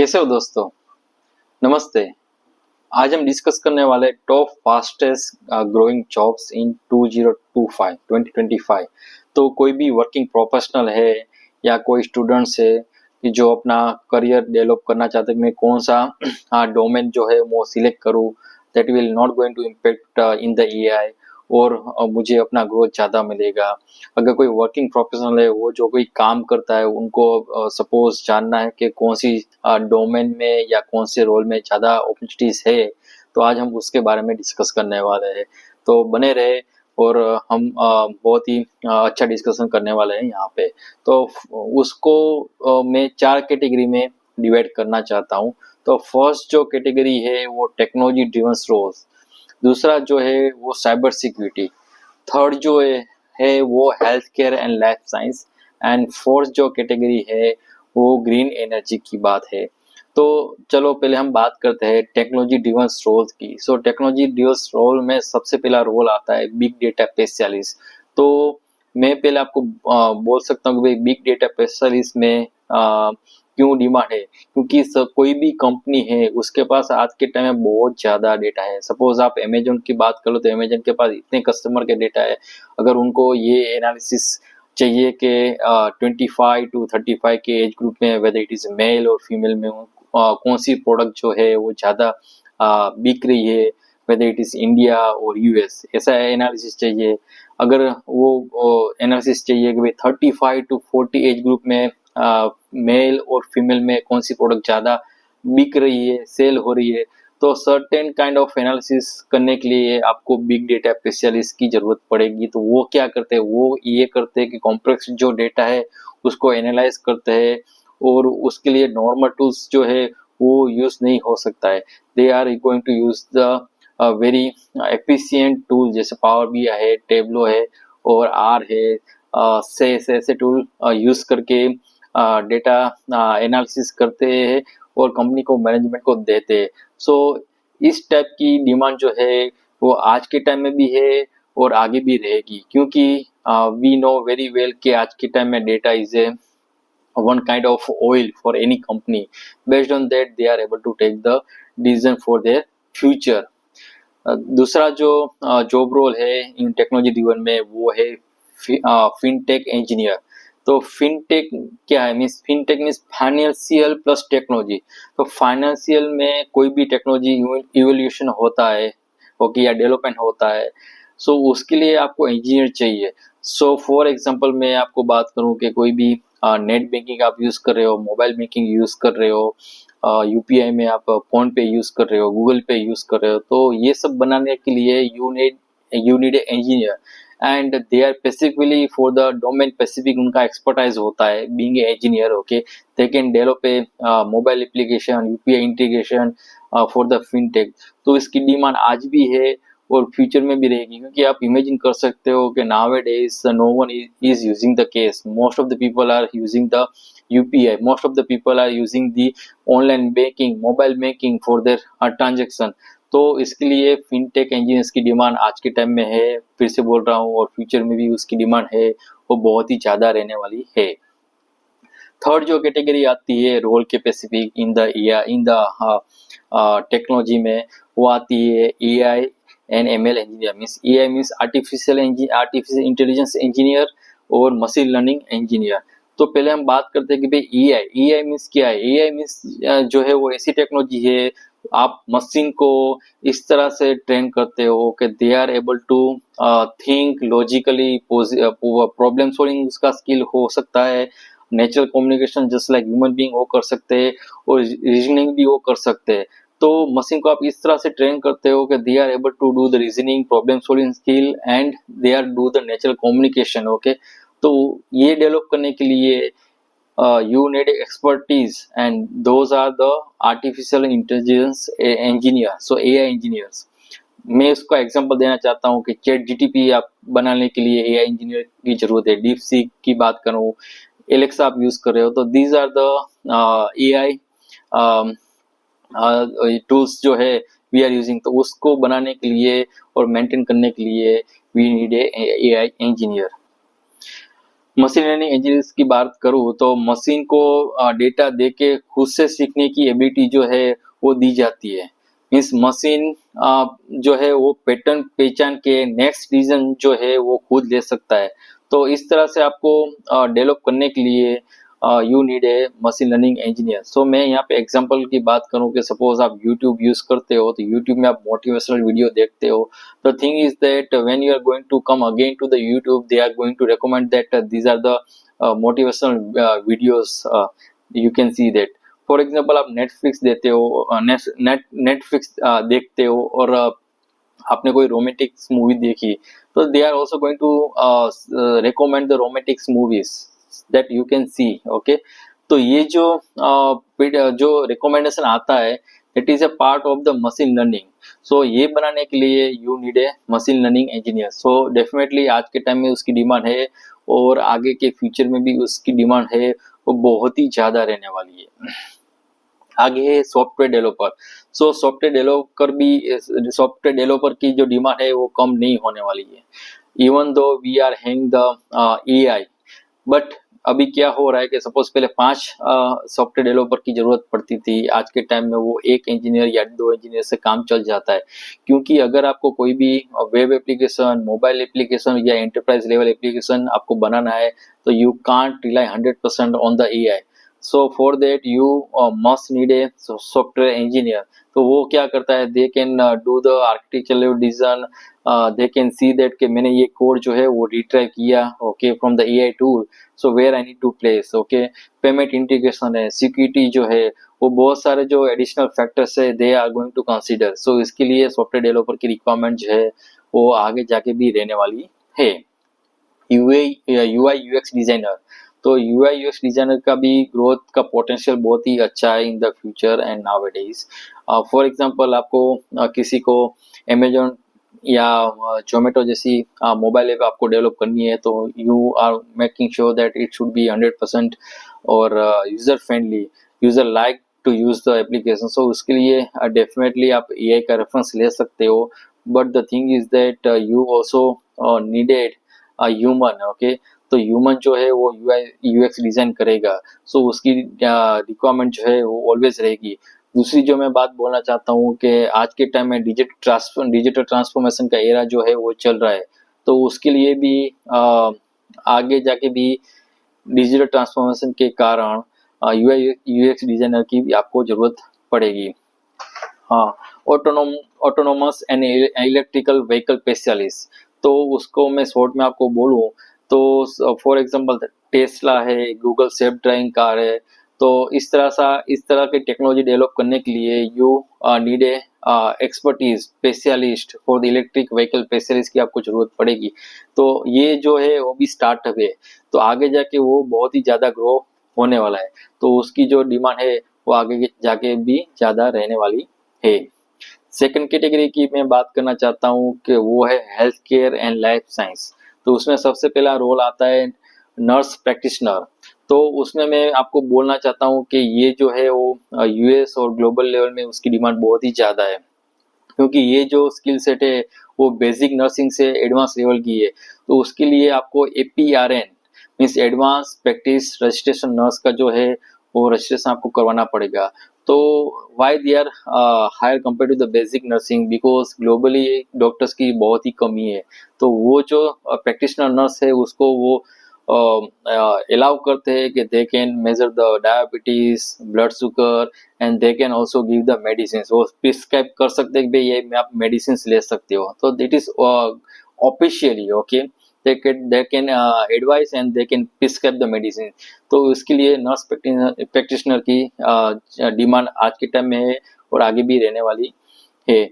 कैसे हो दोस्तों? नमस्ते। आज हम डिस्कस करने वाले top fastest growing jobs in 2025 तो कोई भी वर्किंग प्रोफेशनल है या कोई स्टूडेंट्स है कि जो अपना करियर डेवलप करना चाहते हैं मैं कौन सा डोमेन जो है वो सिलेक्ट करूँ that will not going to impact in the AI और मुझे अपना ग्रोथ ज़्यादा मिलेगा। अगर कोई वर्किंग प्रोफेशनल है वो जो कोई काम करता है उनको सपोज जानना है कि कौन सी डोमेन में या कौन से रोल में ज़्यादा अपॉर्चुनिटीज़ है, तो आज हम उसके बारे में डिस्कस करने वाले हैं। तो बने रहे और हम बहुत ही अच्छा डिस्कशन करने वाले हैं यहाँ पे। तो उसको मैं 4 कैटेगरी में डिवाइड करना चाहता हूँ। तो फर्स्ट जो कैटेगरी है वो टेक्नोलॉजी ड्रिवन रोल्स, दूसरा जो है वो साइबर सिक्योरिटी, थर्ड जो है वो health care and life science and fourth जो कैटेगरी है वो ग्रीन एनर्जी की बात है। तो चलो पहले हम बात करते हैं टेक्नोलॉजी ड्रिवन रोल्स की। सो टेक्नोलॉजी ड्रिवन रोल में सबसे पहला रोल आता है बिग डेटा स्पेशलिस्ट। तो मैं पहले आपको बोल सकता हूँ कि भाई बिग डेटा स्पेशलिस्ट में क्यों डिमांड है, क्योंकि कोई भी कंपनी है उसके पास आज के टाइम में बहुत ज़्यादा डेटा है। सपोज आप अमेजोन की बात कर लो तो अमेजोन के पास इतने कस्टमर के डेटा है, अगर उनको ये एनालिसिस चाहिए कि 25 to 35 के एज ग्रुप में वेदर इट इज़ मेल और फीमेल में कौन सी प्रोडक्ट जो है वो ज़्यादा बिक रही है, वेदर इट इज़ इंडिया और यूएस, ऐसा एनालिसिस चाहिए। अगर वो एनालिसिस चाहिए कि भाई 35 to 40 एज ग्रुप में मेल और फीमेल में कौन सी प्रोडक्ट ज़्यादा बिक रही है, सेल हो रही है, तो सर्टेन काइंड ऑफ एनालिसिस करने के लिए आपको बिग डेटा स्पेशलिस्ट की ज़रूरत पड़ेगी। तो वो क्या करते हैं, वो ये करते हैं कि कॉम्प्लेक्स जो डेटा है उसको एनालाइज करते हैं और उसके लिए नॉर्मल टूल्स जो है वो यूज़ नहीं हो सकता है। They are going to use the very efficient tool जैसे पावर बीआई है, टेबलो है और आर है, से ऐसे टूल यूज़ करके डेटा एनालिसिस करते हैं और कंपनी को मैनेजमेंट को देते हैं। सो इस टाइप की डिमांड जो है वो आज के टाइम में भी है और आगे भी रहेगी, क्योंकि वी नो वेरी वेल कि आज के टाइम में data is a one kind of oil for any company. Based on that they are able to take the decision for their future. दूसरा जो जॉब रोल है इन टेक्नोलॉजी ड्रिवन में वो है फिनटेक इंजीनियर। तो फिनटेक क्या है, means fintech means financial plus technology. तो फाइनेंशियल में कोई भी टेक्नोलॉजी इवोल्यूशन होता है ओके या डेवलपमेंट होता है, सो उसके लिए आपको इंजीनियर चाहिए। सो फॉर एग्जांपल मैं आपको बात करूं कि कोई भी नेट बैंकिंग आप यूज़ कर रहे हो, मोबाइल बैंकिंग यूज़ कर रहे हो, यूपीआई में आप फोन पे यूज़ कर रहे हो, गूगल पे यूज़ कर रहे हो, तो ये सब बनाने के लिए you need a engineer and they are specifically for the domain specific उनका एक्सपर्टाइज होता है being a engineer. Okay, they can develop a mobile application, UPI integration for the fintech. तो इसकी डिमांड आज भी है और फ्यूचर में भी रहेगी, क्योंकि आप इमेजिन कर सकते हो कि nowadays no one is using the cash, most of the people are using the UPI, most of the people are using the online banking, mobile banking for their transaction। तो इसके लिए फिनटेक इंजीनियर्स की demand आज के time में है, फिर से बोल रहा हूँ, और फ्यूचर में भी उसकी डिमांड है, वो बहुत ही ज़्यादा रहने वाली है। थर्ड जो कैटेगरी आती है रोल के स्पेसिफिक इन द टेक्नोलॉजी में, वो आती है AI and ML engineer. Means AI means artificial intelligence engineer और मशीन लर्निंग इंजीनियर। तो पहले हम बात करते हैं कि भाई AI मीन्स क्या है। AI मीन्स जो है वो ऐसी टेक्नोलॉजी है, आप मशीन को इस तरह से ट्रेन करते हो कि they are able to think logically, problem solving उसका स्किल हो सकता है, natural communication just like human being वो कर सकते हैं और रीजनिंग भी वो कर सकते हैं। तो मशीन को आप इस तरह से ट्रेन करते हो कि they are able to do the reasoning, problem solving skill and they are do the natural communication. Okay, तो ये डेवलप करने के लिए you need expertise and those are the artificial intelligence engineer, so AI engineers। मैं इसका example देना चाहता हूँ कि चैट जीटीपी आप बनाने के लिए AI इंजीनियर की जरूरत है। डीप सीक की बात करूँ, एलेक्सा आप यूज कर रहे हो, तो these are the AI tools जो है वी आर यूजिंग। तो उसको बनाने के लिए और मेंटेन करने के लिए we need a AI engineer. Machine learning engineers की बात करूँ तो मशीन को डेटा दे के खुद से सीखने की एबिलिटी जो है वो दी जाती है। मीन्स मशीन जो है वो पैटर्न पहचान के नेक्स्ट डिसीजन जो है वो खुद ले सकता है। तो इस तरह से आपको डेवलप करने के लिए you need a machine learning engineer. So मैं यहाँ पे एग्जांपल की बात करूँ कि सपोज आप यूट्यूब यूज करते हो तो यूट्यूब में आप मोटिवेशनल वीडियो देखते हो। The thing is that when you are going to come again to the YouTube, they are going to recommend that these are the motivational videos. You can see that. For example, आप Netflix देते हो, Netflix देखते हो और आपने कोई romantic movie देखी तो they are also going to recommend the romantics movies that you can see. Okay, तो ये जो रिकमेंडेशन आता है it is a part of the machine learning. So ये बनाने के लिए you need a machine learning engineer. So definitely आज के टाइम में उसकी डिमांड है और आगे के फ्यूचर में भी उसकी डिमांड है, वो बहुत ही ज्यादा रहने वाली है। आगे है software developer. So software developer की जो डिमांड है वो कम नहीं होने वाली है। Even though we are having the AI, but अभी क्या हो रहा है कि सपोज पहले 5 सॉफ्टवेयर डेवलपर की जरूरत पड़ती थी, आज के टाइम में वो 1 इंजीनियर या 2 इंजीनियर से काम चल जाता है। क्योंकि अगर आपको कोई भी वेब एप्लीकेशन, मोबाइल एप्लीकेशन या एंटरप्राइज लेवल एप्लीकेशन आपको बनाना है तो you can't rely 100% on the AI. So for that you must need a software engineer. तो वो क्या करता है, they can do the architectural design, they can see that कि मैंने ये कोड जो है वो रिट्राइव किया okay from the AI tool, so where I need to place. Okay, payment integration है, सिक्योरिटी जो है, वो बहुत सारे जो एडिशनल फैक्टर्स है they are going to consider. So इसके लिए सॉफ्टवेयर डेवलपर की रिक्वायरमेंट जो है वो आगे जाके भी रहने वाली है। यूआई यूएक्स डिजाइनर, तो यूआई यूएक्स डिजाइनर का भी ग्रोथ का पोटेंशियल बहुत ही अच्छा है इन the future and nowadays. For example आपको किसी को अमेजोन या जोमेटो जैसी मोबाइल ऐप आपको डेवलप करनी है तो you are making sure that it should be 100% और user friendly, user like to use the application. So उसके लिए डेफिनेटली आप एआई का रेफरेंस ले सकते हो, but the thing is that you also needed human. Okay, तो ह्यूमन जो है वो यूआई यूएक्स डिजाइन करेगा, सो उसकी रिक्वायरमेंट जो है वो ऑलवेज रहेगी। दूसरी जो मैं बात बोलना चाहता हूँ कि आज के टाइम में डिजिटल ट्रांसफॉर्मेशन का एरा जो है वो चल रहा है, तो उसके लिए भी आगे जाके भी डिजिटल ट्रांसफॉर्मेशन के कारण यूआई यूएक्स डिजाइनर की भी आपको जरूरत पड़ेगी। हाँ, autonomous and electrical vehicle specialist, तो उसको मैं शॉर्ट में आपको बोलूँ तो फॉर एग्जांपल टेस्ला है, गूगल सेल्फ ड्राइविंग कार है। तो इस तरह की टेक्नोलॉजी डेवलप करने के लिए you need A expertise specialist for the electric vehicle specialist की आपको जरूरत पड़ेगी। तो ये जो है वो भी स्टार्टअप है, तो आगे जाके वो बहुत ही ज्यादा ग्रो होने वाला है, तो उसकी जो डिमांड है वो आगे जाके भी ज्यादा रहने वाली है। सेकंड कैटेगरी की मैं बात करना चाहता हूँ कि वो है health care and life science. तो उसमें सबसे पहला रोल आता है नर्स प्रैक्टिशनर। तो उसमें मैं आपको बोलना चाहता हूँ कि ये जो है वो यूएस और ग्लोबल लेवल में उसकी डिमांड बहुत ही ज़्यादा है, क्योंकि ये जो स्किल सेट है वो बेसिक नर्सिंग से एडवांस लेवल की है। तो उसके लिए आपको APRN means advance practice registration nurse का जो है वो रजिस्ट्रेशन आपको करवाना पड़ेगा। तो why they are higher compare to the basic nursing, because globally doctors की बहुत ही कमी है। तो वो जो प्रैक्टिशनर नर्स है उसको वो अलाउ करते हैं कि they can measure the diabetes, blood sugar and they can also give the medicine. वो प्रिस्क्राइब कर सकते हैं कि भाई ये आप मेडिसिन ले सकते हो, तो that is officially okay, they can advise and they can prescribe the medicine। तो इसके लिए नर्स प्रैक्टिशनर की डिमांड आज के टाइम में है और आगे भी रहने वाली है।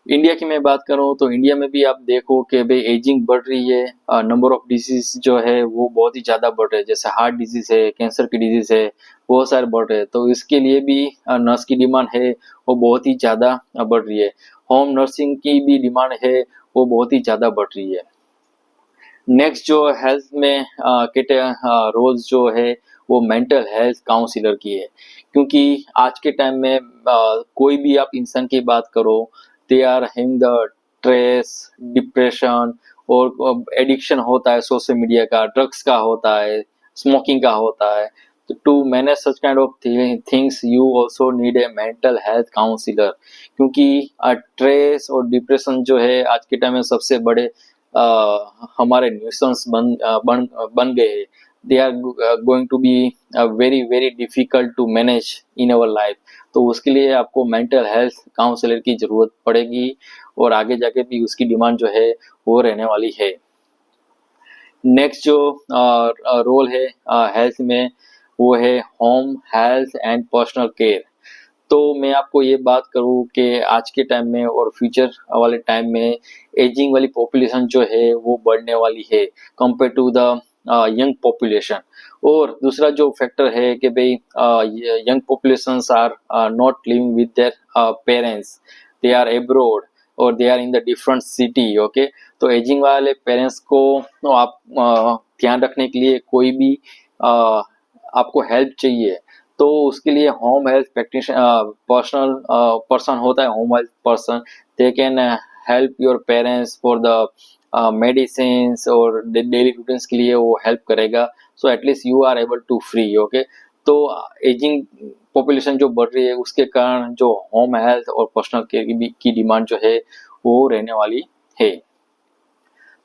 इंडिया की मैं बात करूं तो इंडिया में भी आप देखो कि भाई एजिंग बढ़ रही है, नंबर ऑफ डिजीज जो है वो बहुत ही ज्यादा बढ़ रहे हैं, जैसे हार्ट डिजीज है, कैंसर की डिजीज है, बहुत सारे बढ़ रहे हैं। तो इसके लिए भी नर्स की डिमांड है वो बहुत ही ज्यादा बढ़ रही है। होम नर्सिंग की भी डिमांड है वो बहुत ही ज्यादा बढ़ रही है। नेक्स्ट जो हेल्थ में रोल्स जो है वो मेंटल हेल्थ काउंसलर की है, क्योंकि आज के टाइम में कोई भी आप इंसान की बात करो, they are having the stress, depression और एडिक्शन होता है सोशल मीडिया का, ड्रग्स का होता है, स्मोकिंग का होता है। तो to manage such kind of things you also need a mental health counsellor, क्योंकि स्ट्रेस और डिप्रेशन जो है आज के टाइम में सबसे बड़े हमारे न्यूसेंस बन गए हैं। They are going to be very very difficult to manage in our life. तो उसके लिए आपको मेंटल हेल्थ काउंसलर की जरूरत पड़ेगी और आगे जाके भी उसकी डिमांड जो है वो रहने वाली है। नेक्स्ट जो रोल है हेल्थ में वो है home health and personal care. तो मैं आपको ये बात करूँ कि आज के टाइम में और फ्यूचर वाले टाइम में एजिंग वाली पॉपुलेशन जो है वो बढ़ने वाली है compare to the young population. और दूसरा जो फैक्टर है कि भाई young populations are not living with their parents, they are abroad और they are in the different city. Okay, तो एजिंग वाले पेरेंट्स को आप ध्यान रखने के लिए कोई भी आपको हेल्प चाहिए तो उसके लिए होम हेल्थ प्रैक्टिशनर पर्सन होता है, home health person. They can help your parents for the medicine और डेली रूटीन्स के लिए वो हेल्प करेगा। So at least you are able to free. Okay, तो एजिंग पॉपुलेशन जो बढ़ रही है उसके कारण जो होम हेल्थ और पर्सनल केयर की डिमांड जो है वो रहने वाली है।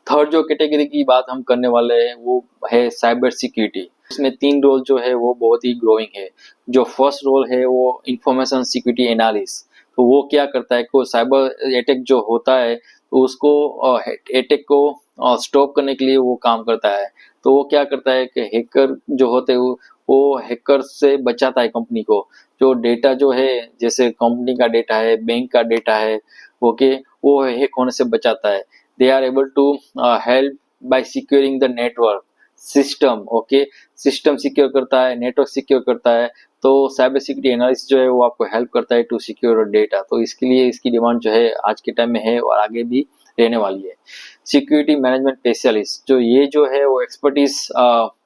थर्ड जो कैटेगरी की बात हम करने वाले हैं वो है साइबर सिक्योरिटी। इसमें 3 रोल जो है वो बहुत ही ग्रोइंग है। जो फर्स्ट रोल है वो इंफॉर्मेशन सिक्योरिटी एनालिस्ट। तो वो क्या करता है कि साइबर अटैक जो होता है तो उसको अटैक को स्टॉप करने के लिए वो काम करता है। तो वो क्या करता है कि हैकर जो होते हैं वो हैकर से बचाता है कंपनी को। जो डेटा जो है जैसे कंपनी का डेटा है, बैंक का डेटा है, ओके, वो हैक होने से बचाता है। They are able to help by securing the network system. Okay, system secure करता है, नेटवर्क सिक्योर करता है। तो साइबर सिक्योरिटी एनालिस्ट जो है वो आपको हेल्प करता है टू सिक्योर डेटा। तो इसके लिए इसकी डिमांड जो है आज के टाइम में है और आगे भी रहने वाली है। सिक्योरिटी मैनेजमेंट स्पेशलिस्ट जो ये जो है वो एक्सपर्टीज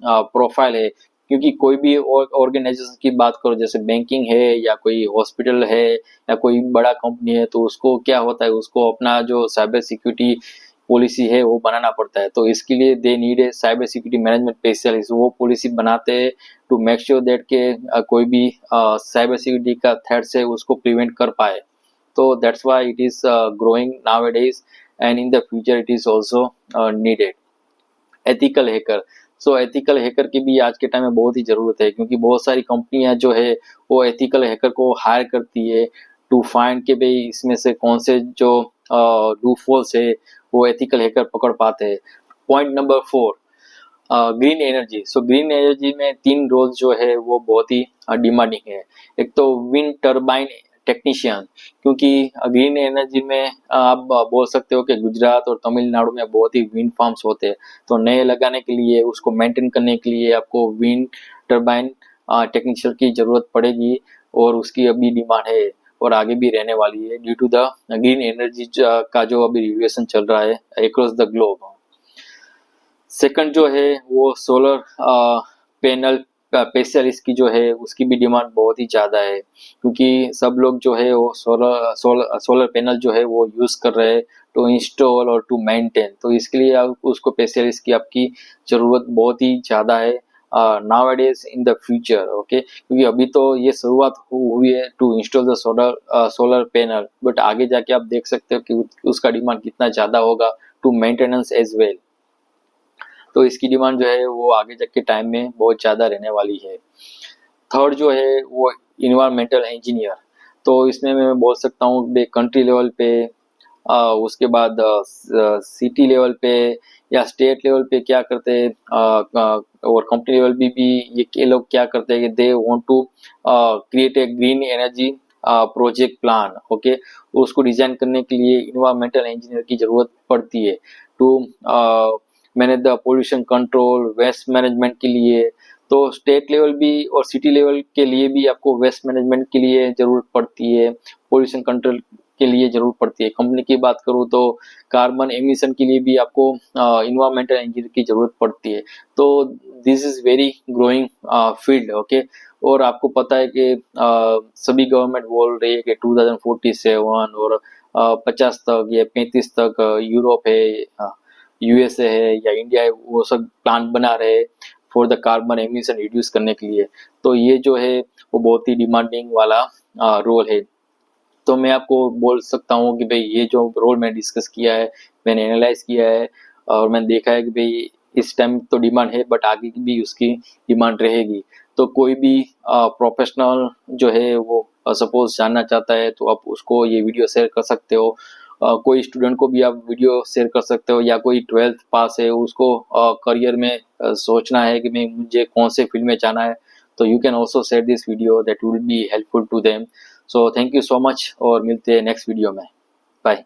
प्रोफाइल है, क्योंकि कोई भी ऑर्गेनाइजेशन की बात करो जैसे बैंकिंग है या कोई हॉस्पिटल है या कोई बड़ा कंपनी है तो उसको क्या होता है, उसको अपना जो साइबर सिक्योरिटी पॉलिसी है वो बनाना पड़ता है। तो इसके लिए they need a cyber security management specialist. वो पॉलिसी बनाते हैं टू मेक श्योर दैट के कोई भी साइबर सिक्योरिटी का थ्रेट से उसको प्रिवेंट कर पाए। तो that's why it is growing nowadays and in the future it is also needed. Ethical hacker. So ethical hacker की भी आज के टाइम में बहुत ही जरूरत है, क्योंकि बहुत सारी कंपनियां जो है वो एथिकल हैकर को हायर करती है टू फाइंड के भाई इसमें से कौन से जो लूपहोल्स है वो एथिकल हैकर पकड़ पाते हैं। Point number 4, green energy. So green energy में 3 रोल जो है वो बहुत ही डिमांडिंग है। एक तो विंड टर्बाइन टेक्नीशियन, क्योंकि ग्रीन एनर्जी में आप बोल सकते हो कि गुजरात और तमिलनाडु में बहुत ही विंड फार्म्स होते हैं। तो नए लगाने के लिए उसको मेंटेन करने के लिए आपको विंड टर्बाइन टेक्नीशियन की जरूरत पड़ेगी और उसकी अभी डिमांड है और आगे भी रहने वाली है due to the green energy का जो अभी रिवोल्यूशन चल रहा है अक्रॉस द ग्लोब। सेकंड जो है वो सोलर पैनल स्पेशलिस्ट की जो है उसकी भी डिमांड बहुत ही ज़्यादा है, क्योंकि सब लोग जो है वो सोलर पैनल जो है वो यूज़ कर रहे हैं टू इंस्टॉल और टू मेंटेन। तो इसके लिए आप उसको स्पेशलिस्ट की आपकी ज़रूरत बहुत ही ज़्यादा है nowadays in the future. Okay, क्योंकि अभी तो ये शुरुआत हुई है to install the solar panel, but आगे जाके आप देख सकते हो कि उसका डिमांड कितना ज़्यादा होगा टू मेंटेनेंस एज वेल। तो इसकी डिमांड जो है वो आगे तक के टाइम में बहुत ज़्यादा रहने वाली है। थर्ड जो है वो इन्वायरमेंटल इंजीनियर। तो इसमें मैं बोल सकता हूँ कंट्री लेवल पे उसके बाद सिटी लेवल पे या स्टेट लेवल पे क्या करते हैं और कंपनी लेवल भी ये लोग क्या करते हैं कि they want to create a green energy project plan. Okay, उसको डिजाइन करने के लिए इन्वायरमेंटल इंजीनियर की जरूरत पड़ती है to manage the pollution control, waste management के लिए। तो स्टेट लेवल भी और सिटी लेवल के लिए भी आपको वेस्ट मैनेजमेंट के लिए ज़रूरत पड़ती है, पोल्यूशन कंट्रोल के लिए ज़रूरत पड़ती है। कंपनी की बात करूँ तो कार्बन एमिशन के लिए भी आपको इन्वायरमेंटल इंजीनियर की ज़रूरत पड़ती है। तो this is very growing field. Okay, और आपको पता है कि सभी गवर्नमेंट बोल रही है कि 2047 और 50 तक या 35 तक यूरोप है यूएसए है या इंडिया है, वो सब प्लांट बना रहे हैं for the carbon emission reduce करने के लिए। तो ये जो है वो बहुत ही डिमांडिंग वाला रोल है। तो मैं आपको बोल सकता हूँ कि भाई ये जो रोल मैंने डिस्कस किया है, मैंने एनालाइज किया है और मैंने देखा है कि भाई इस टाइम तो डिमांड है बट आगे भी उसकी डिमांड रहेगी। तो कोई भी प्रोफेशनल जो है वो सपोज जानना चाहता है तो आप उसको ये वीडियो शेयर कर सकते हो। कोई स्टूडेंट को भी आप वीडियो शेयर कर सकते हो, या कोई 12th पास है उसको करियर में सोचना है कि मैं मुझे कौन से फील्ड में जाना है, तो you can also share this video, that will be helpful to them. So thank you so much और मिलते हैं नेक्स्ट वीडियो में। बाय।